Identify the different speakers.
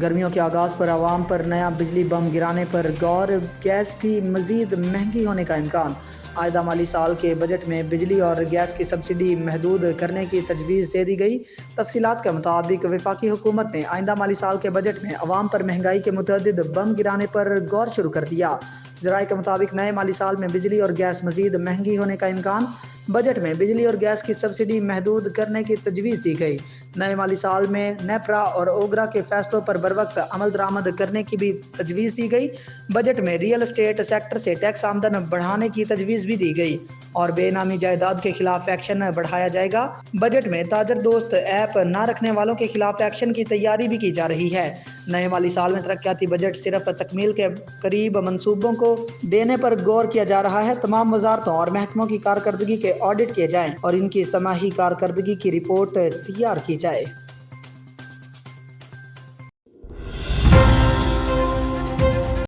Speaker 1: گرمیوں کے آغاز پر عوام پر نیا بجلی بم گرانے پر غور، گیس بھی مزید مہنگی ہونے کا امکان۔ آئندہ مالی سال کے بجٹ میں بجلی اور گیس کی سبسڈی محدود کرنے کی تجویز دے دی گئی۔ تفصیلات کے مطابق وفاقی حکومت نے آئندہ مالی سال کے بجٹ میں عوام پر مہنگائی کے متعدد بم گرانے پر غور شروع کر دیا۔ ذرائع کے مطابق نئے مالی سال میں بجلی اور گیس مزید مہنگی ہونے کا امکان۔ بجٹ میں بجلی اور گیس کی سبسڈی محدود کرنے کی تجویز دی گئی۔ نئے مالی سال میں نیپرا اور اوگرا کے فیصلوں پر بروقت عمل درآمد کرنے کی بھی تجویز دی گئی۔ بجٹ میں ریئل اسٹیٹ سیکٹر سے ٹیکس آمدن بڑھانے کی تجویز بھی دی گئی اور بے نامی جائیداد کے خلاف ایکشن بڑھایا جائے گا۔ بجٹ میں تاجر دوست ایپ نہ رکھنے والوں کے خلاف ایکشن کی تیاری بھی کی جا رہی ہے۔ نئے مالی سال میں ترقیاتی بجٹ صرف تکمیل کے قریب منصوبوں کو دینے پر غور کیا جا رہا ہے۔ تمام وزارتوں اور محکموں کی کارکردگی کے آڈٹ کیے جائیں اور ان کی سماحی کارکردگی کی رپورٹ تیار کی جائے۔